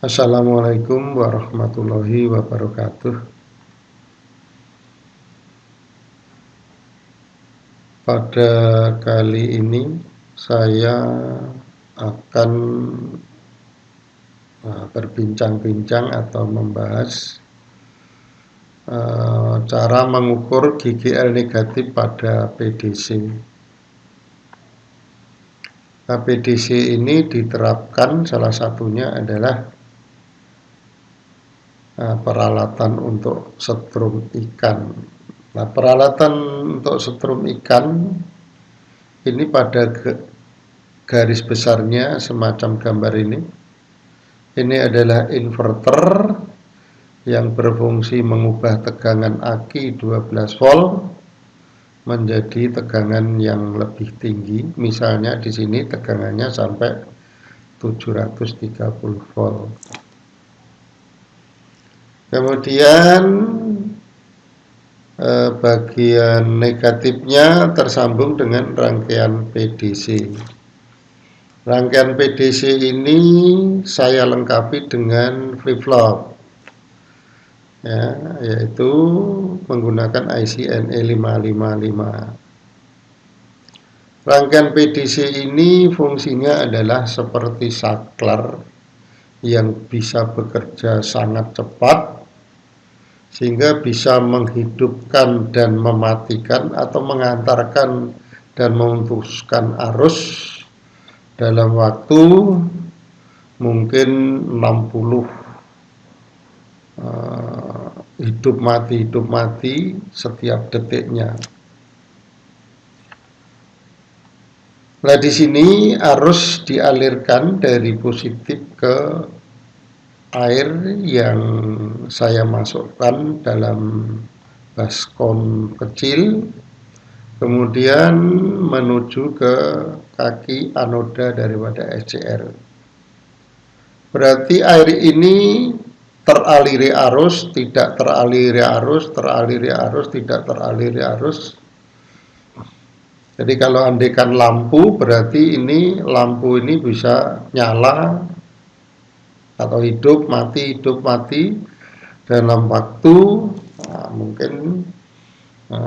Assalamualaikum warahmatullahi wabarakatuh. Pada kali ini saya akan berbincang-bincang atau membahas cara mengukur GGL negatif pada PDC. Nah, PDC ini diterapkan salah satunya adalah peralatan untuk setrum ikan. Nah, peralatan untuk setrum ikan ini pada garis besarnya semacam gambar ini. Ini adalah inverter yang berfungsi mengubah tegangan aki 12 volt menjadi tegangan yang lebih tinggi. Misalnya di sini tegangannya sampai 730 volt. Kemudian bagian negatifnya tersambung dengan rangkaian PDC. Rangkaian PDC ini saya lengkapi dengan flip-flop, ya, yaitu menggunakan IC NE555. Rangkaian PDC ini fungsinya adalah seperti saklar yang bisa bekerja sangat cepat, sehingga bisa menghidupkan dan mematikan atau mengantarkan dan memutuskan arus dalam waktu mungkin 60 hidup mati setiap detiknya. Nah, di sini arus dialirkan dari positif ke air yang saya masukkan dalam baskom kecil, kemudian menuju ke kaki anoda daripada SCR. Berarti air ini teraliri arus, tidak teraliri arus, teraliri arus, tidak teraliri arus. Jadi kalau andaikan lampu, berarti ini lampu ini bisa nyala atau hidup mati dalam waktu mungkin 60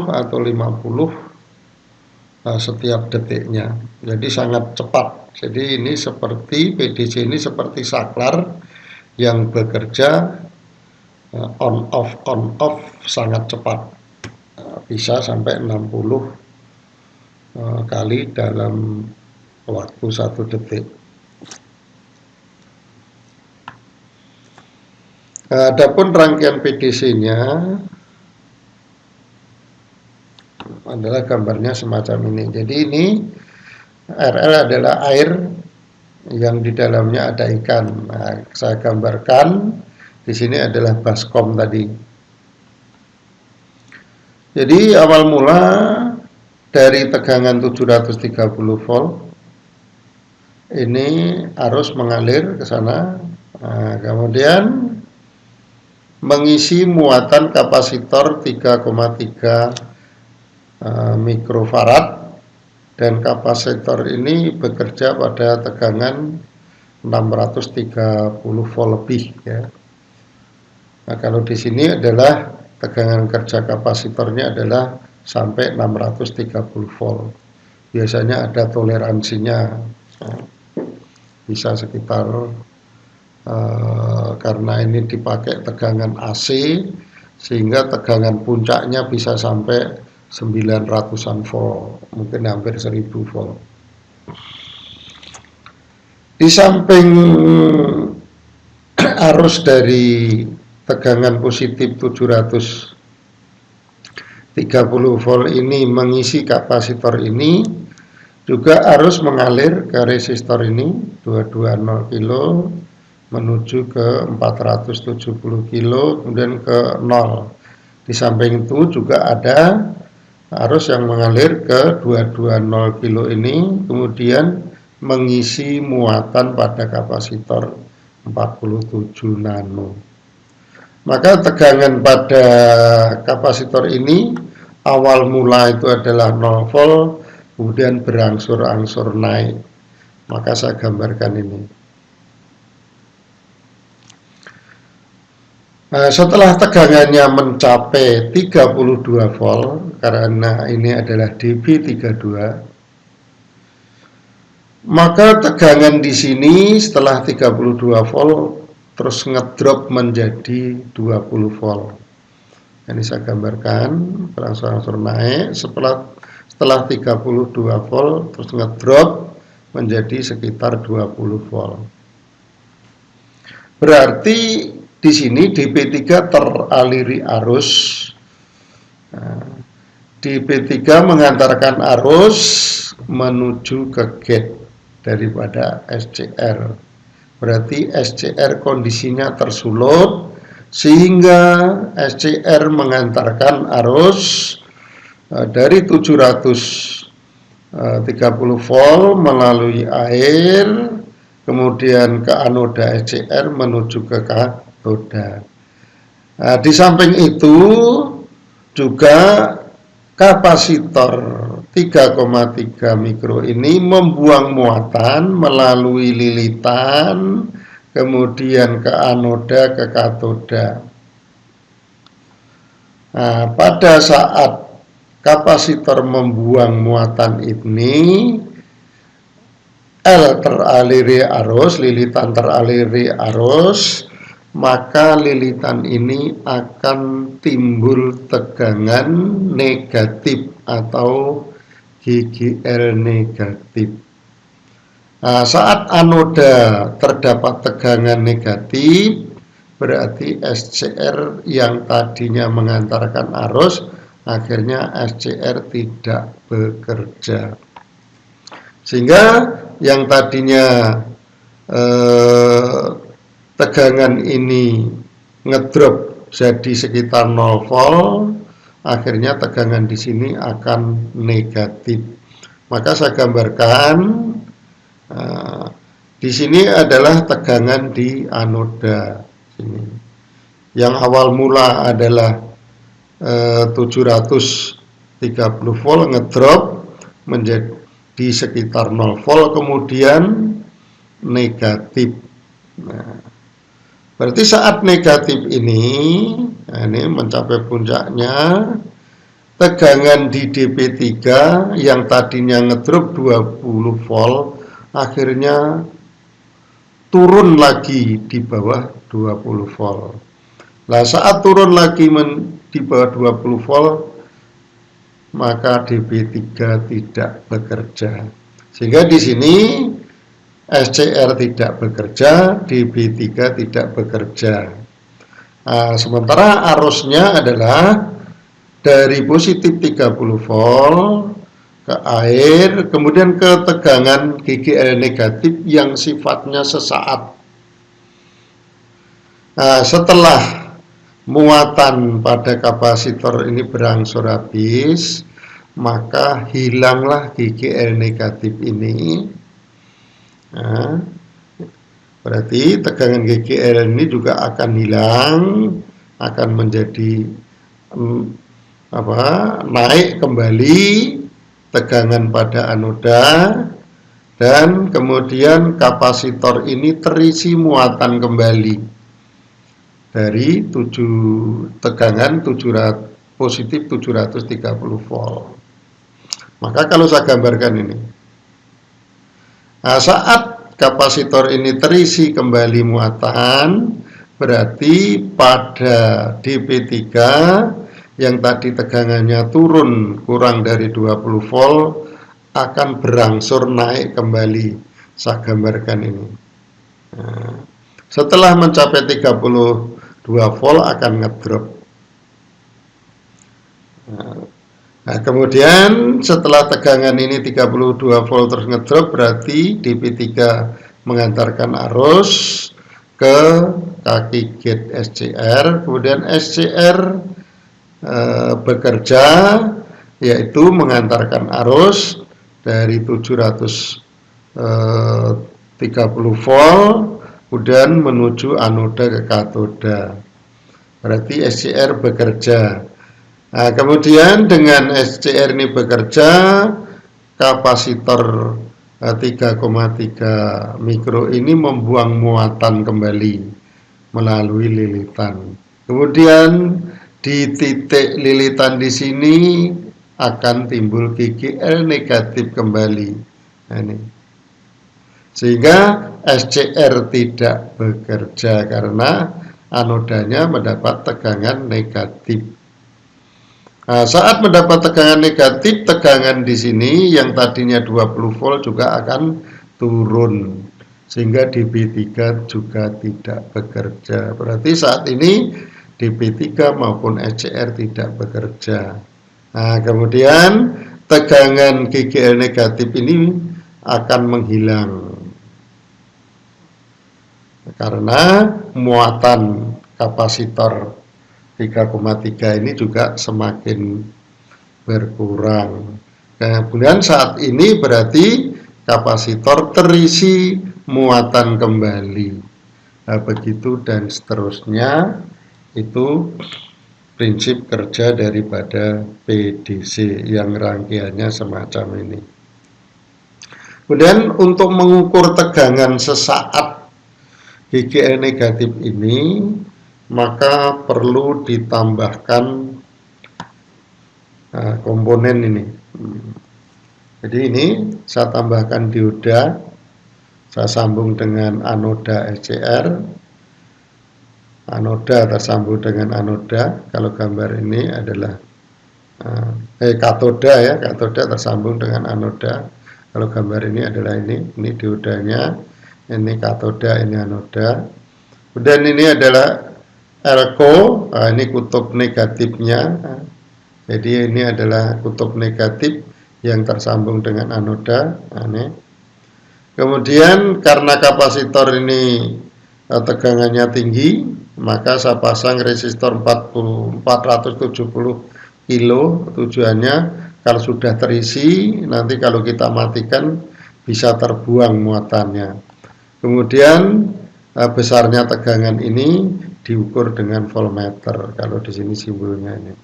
atau 50 setiap detiknya. Jadi sangat cepat. Jadi ini seperti PDC ini seperti saklar yang bekerja on off sangat cepat. Bisa sampai 60 kali dalam waktu 1 detik. Adapun rangkaian PDC-nya adalah gambarnya semacam ini. Jadi ini RL adalah air yang di dalamnya ada ikan. Nah, saya gambarkan di sini adalah baskom tadi. Jadi awal mula dari tegangan 730 volt ini arus mengalir ke sana. Nah, kemudian mengisi muatan kapasitor 3,3 mikrofarad, dan kapasitor ini bekerja pada tegangan 630 volt lebih, ya. Nah, kalau di sini adalah tegangan kerja kapasitornya adalah sampai 630 volt. Biasanya ada toleransinya, bisa sekitar karena ini dipakai tegangan AC sehingga tegangan puncaknya bisa sampai 900-an volt, mungkin hampir 1000 volt. Di samping arus dari tegangan positif 730 volt ini mengisi kapasitor ini, juga arus mengalir ke resistor ini 220 kilo menuju ke 470 kilo, kemudian ke 0. Di samping itu juga ada arus yang mengalir ke 220 kilo ini, kemudian mengisi muatan pada kapasitor 47 nano. Maka tegangan pada kapasitor ini awal mula itu adalah 0 volt, kemudian berangsur-angsur naik. Maka saya gambarkan ini. Nah, setelah tegangannya mencapai 32 volt, karena ini adalah dB32, maka tegangan di sini setelah 32 volt terus ngedrop menjadi 20 volt. Ini saya gambarkan, berangsur-angsur naik setelah 32 volt terus ngedrop menjadi sekitar 20 volt. Berarti di sini dP3 teraliri arus. Nah, dP3 mengantarkan arus menuju ke gate daripada SCR. Berarti SCR kondisinya tersulut sehingga SCR mengantarkan arus dari 730 volt melalui air kemudian ke anoda SCR menuju ke katoda. Nah, di samping itu juga kapasitor 3,3 mikro ini membuang muatan melalui lilitan kemudian ke anoda ke katoda. Nah, pada saat kapasitor membuang muatan ini, L teraliri arus, lilitan teraliri arus, maka lilitan ini akan timbul tegangan negatif atau GGL negatif. Nah, saat anoda terdapat tegangan negatif, berarti SCR yang tadinya mengantarkan arus, akhirnya SCR tidak bekerja. Sehingga yang tadinya tegangan ini ngedrop jadi sekitar 0 volt, akhirnya tegangan di sini akan negatif. Maka saya gambarkan di sini adalah tegangan di anoda sini. Yang awal mula adalah 730 volt ngedrop menjadi di sekitar 0 volt kemudian negatif. Nah, berarti saat negatif ini mencapai puncaknya, tegangan di dP3 yang tadinya ngedrop 20 volt akhirnya turun lagi di bawah 20 volt. Nah, saat turun lagi di bawah 20 volt, maka dP3 tidak bekerja. Sehingga di sini SCR tidak bekerja, dP3 tidak bekerja. Nah, sementara arusnya adalah dari positif 30 volt ke air, kemudian ke tegangan GGL negatif yang sifatnya sesaat. Nah, setelah muatan pada kapasitor ini berangsur habis, maka hilanglah GGL negatif ini. Nah, berarti tegangan GGL ini juga akan hilang, akan menjadi naik kembali tegangan pada anoda, dan kemudian kapasitor ini terisi muatan kembali dari tegangan positif 730 volt. Maka kalau saya gambarkan ini, nah, saat kapasitor ini terisi kembali muatan, berarti pada dP3 yang tadi tegangannya turun kurang dari 20 volt akan berangsur naik kembali. Saya gambarkan ini. Nah, setelah mencapai 32 volt akan ngedrop. Nah, kemudian setelah tegangan ini 32 volt terus ngedrop, berarti dP3 mengantarkan arus ke kaki gate SCR, kemudian SCR bekerja, yaitu mengantarkan arus dari 730 volt kemudian menuju anoda ke katoda. Berarti SCR bekerja. Nah, kemudian dengan SCR ini bekerja, kapasitor 3,3 mikro ini membuang muatan kembali melalui lilitan. Kemudian di titik lilitan di sini akan timbul GGL negatif kembali. Nah, ini. Sehingga SCR tidak bekerja karena anodanya mendapat tegangan negatif. Nah, saat mendapat tegangan negatif, tegangan di sini yang tadinya 20 volt juga akan turun. Sehingga DB3 juga tidak bekerja. Berarti saat ini DB3 maupun SCR tidak bekerja. Nah, kemudian tegangan GGL negatif ini akan menghilang. Karena muatan kapasitor 3,3 ini juga semakin berkurang. Kemudian saat ini berarti kapasitor terisi muatan kembali. Nah, begitu dan seterusnya, itu prinsip kerja daripada PDC yang rangkaiannya semacam ini. Kemudian untuk mengukur tegangan sesaat GGL negatif ini, maka perlu ditambahkan komponen ini. Jadi ini saya tambahkan dioda, saya sambung dengan anoda SCR, anoda tersambung dengan anoda. Kalau gambar ini adalah katoda ya, katoda tersambung dengan anoda. Kalau gambar ini adalah ini diodanya, ini katoda, ini anoda. Kemudian ini adalah elko, ini kutub negatifnya. Jadi ini adalah kutub negatif yang tersambung dengan anoda. Ini. Kemudian karena kapasitor ini tegangannya tinggi, maka saya pasang resistor 470 kilo. Tujuannya kalau sudah terisi, nanti kalau kita matikan bisa terbuang muatannya. Kemudian besarnya tegangan ini diukur dengan voltmeter. Kalau di sini simbolnya ini.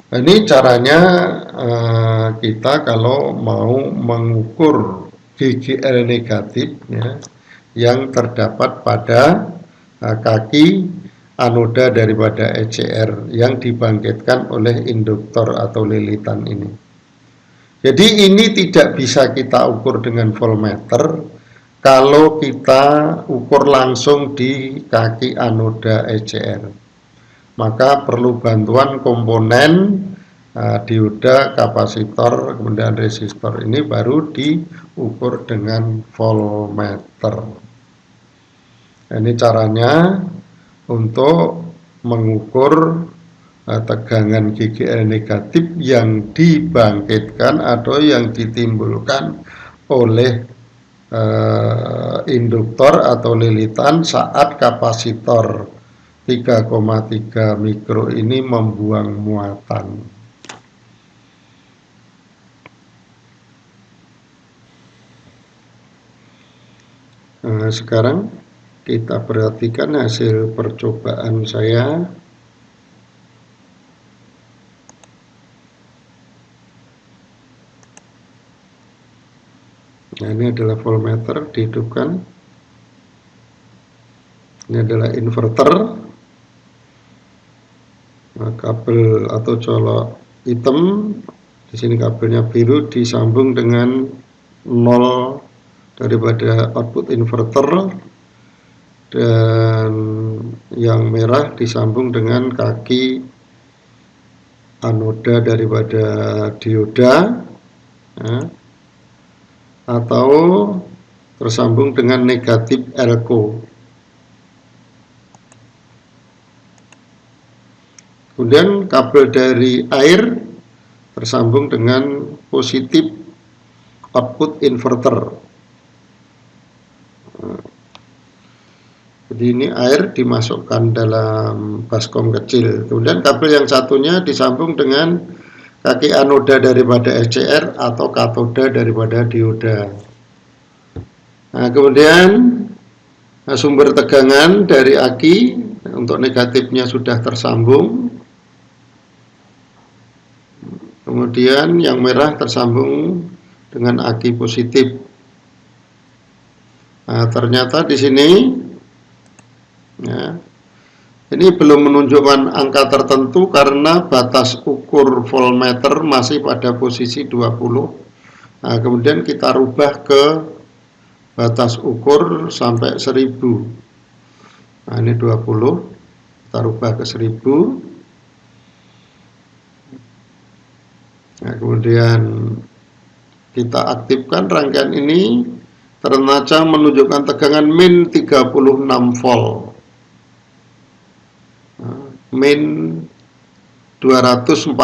Ini caranya kita kalau mau mengukur GGL negatif ya, yang terdapat pada kaki anoda daripada SCR yang dibangkitkan oleh induktor atau lilitan ini. Jadi ini tidak bisa kita ukur dengan voltmeter kalau kita ukur langsung di kaki anoda SCR. Maka perlu bantuan komponen dioda, kapasitor, kemudian resistor. Ini baru diukur dengan voltmeter. Ini caranya untuk mengukur tegangan GGL negatif yang dibangkitkan atau yang ditimbulkan oleh induktor atau lilitan saat kapasitor 3,3 mikro ini membuang muatan. Nah, sekarang kita perhatikan hasil percobaan saya. Nah, ini adalah voltmeter dihidupkan. Ini adalah inverter. Nah, kabel atau colok hitam, di sini kabelnya biru disambung dengan 0 daripada output inverter, dan yang merah disambung dengan kaki anoda daripada dioda ya, atau tersambung dengan negatif elko. Kemudian kabel dari air tersambung dengan positif output inverter. Jadi ini air dimasukkan dalam baskom kecil. Kemudian kabel yang satunya disambung dengan kaki anoda daripada SCR atau katoda daripada dioda. Nah, kemudian sumber tegangan dari aki untuk negatifnya sudah tersambung. Kemudian yang merah tersambung dengan aki positif. Nah, ternyata di sini ya. Ini belum menunjukkan angka tertentu karena batas ukur voltmeter masih pada posisi 20. Nah, kemudian kita rubah ke batas ukur sampai 1000. Nah, ini 20, kita rubah ke 1000. Nah, kemudian kita aktifkan rangkaian ini, ternyata menunjukkan tegangan min 36 volt. Min 240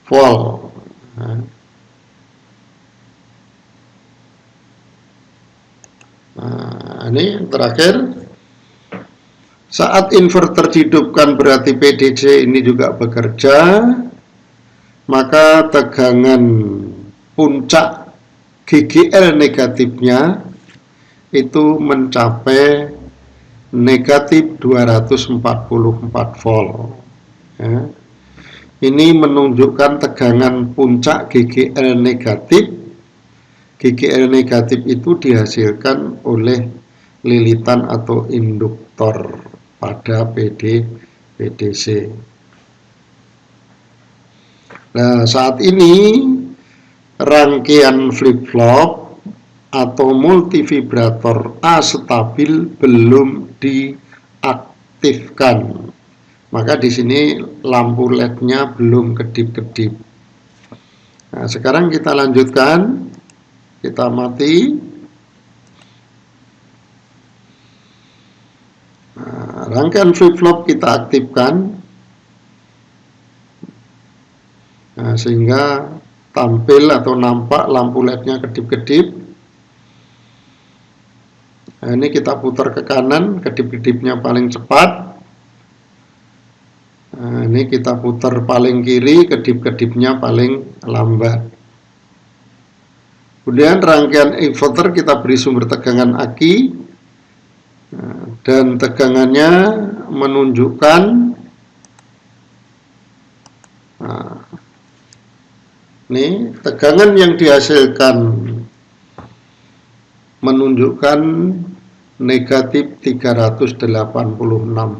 volt. Nah, ini terakhir, saat inverter dihidupkan berarti PDC ini juga bekerja, maka tegangan puncak GGL negatifnya itu mencapai negatif 244 volt. Ya. Ini menunjukkan tegangan puncak GGL negatif. GGL negatif itu dihasilkan oleh lilitan atau induktor pada PDC. Nah, saat ini rangkaian flip-flop atau multivibrator astabil belum diaktifkan. Maka di sini lampu LED-nya belum kedip-kedip. Nah, sekarang kita lanjutkan. Kita mati. Nah, rangkaian flip-flop kita aktifkan. Nah, sehingga tampil atau nampak lampu LED-nya kedip-kedip. Nah, ini kita putar ke kanan, kedip-kedipnya paling cepat. Nah, ini kita putar paling kiri, kedip-kedipnya paling lambat. Kemudian rangkaian inverter kita beri sumber tegangan aki. Nah, dan tegangannya menunjukkan ini tegangan yang dihasilkan menunjukkan negatif 386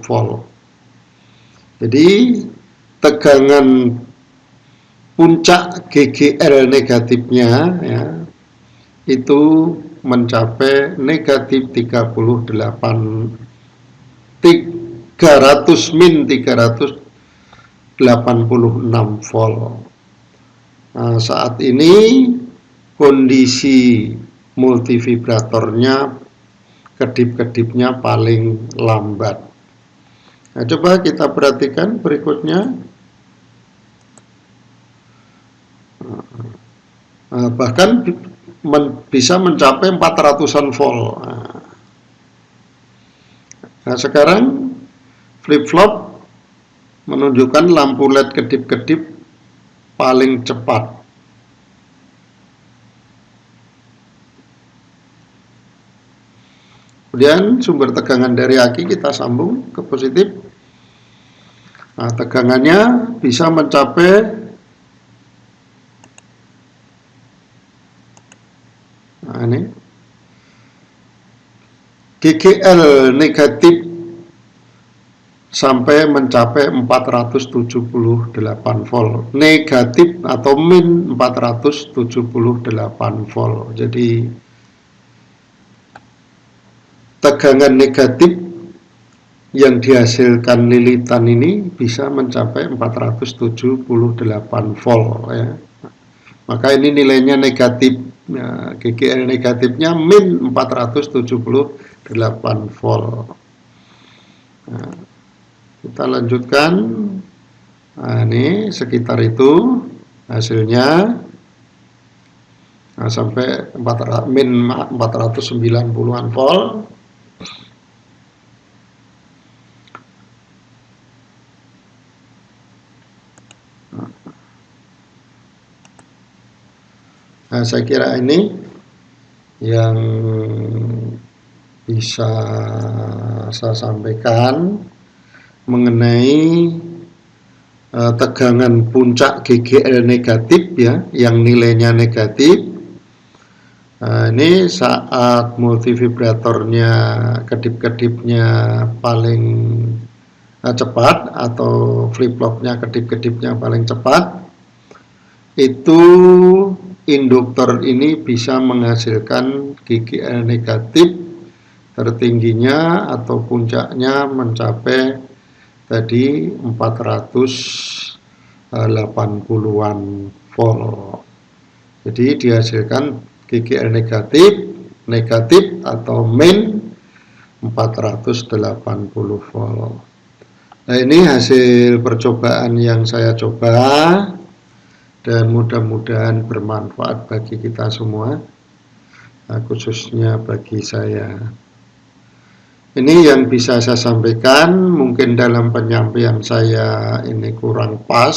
volt. Jadi tegangan puncak GGL negatifnya ya, itu mencapai negatif 300 min 386 volt. Nah, saat ini kondisi multivibratornya kedip-kedipnya paling lambat. Nah, coba kita perhatikan berikutnya. Nah, bahkan bisa mencapai 400-an volt. Nah, sekarang flip-flop menunjukkan lampu LED kedip-kedip paling cepat. Kemudian sumber tegangan dari aki kita sambung ke positif. Nah, tegangannya bisa mencapai ini GGL negatif sampai mencapai 478 volt, negatif atau min 478 volt. Jadi tegangan negatif yang dihasilkan lilitan ini bisa mencapai 478 volt ya. Maka ini nilainya negatif ya, GGL negatifnya min 478 volt. Nah, kita lanjutkan. Nah, ini sekitar itu hasilnya. Nah, sampai min 490-an volt. Nah, saya kira ini yang bisa saya sampaikan mengenai tegangan puncak GGL negatif ya, yang nilainya negatif. Ini saat multivibratornya kedip-kedipnya paling cepat atau flip-flopnya kedip-kedipnya paling cepat, itu induktor ini bisa menghasilkan GGL negatif tertingginya atau puncaknya mencapai tadi 480-an volt. Jadi dihasilkan GGL negatif atau min 480 volt. Nah, ini hasil percobaan yang saya coba dan mudah-mudahan bermanfaat bagi kita semua, khususnya bagi saya. Ini yang bisa saya sampaikan, mungkin dalam penyampaian saya ini kurang pas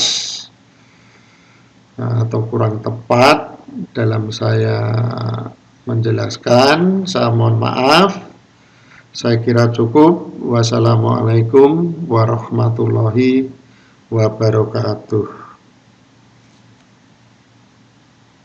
atau kurang tepat dalam saya menjelaskan. Saya mohon maaf. Saya kira cukup. Wassalamualaikum warahmatullahi wabarakatuh.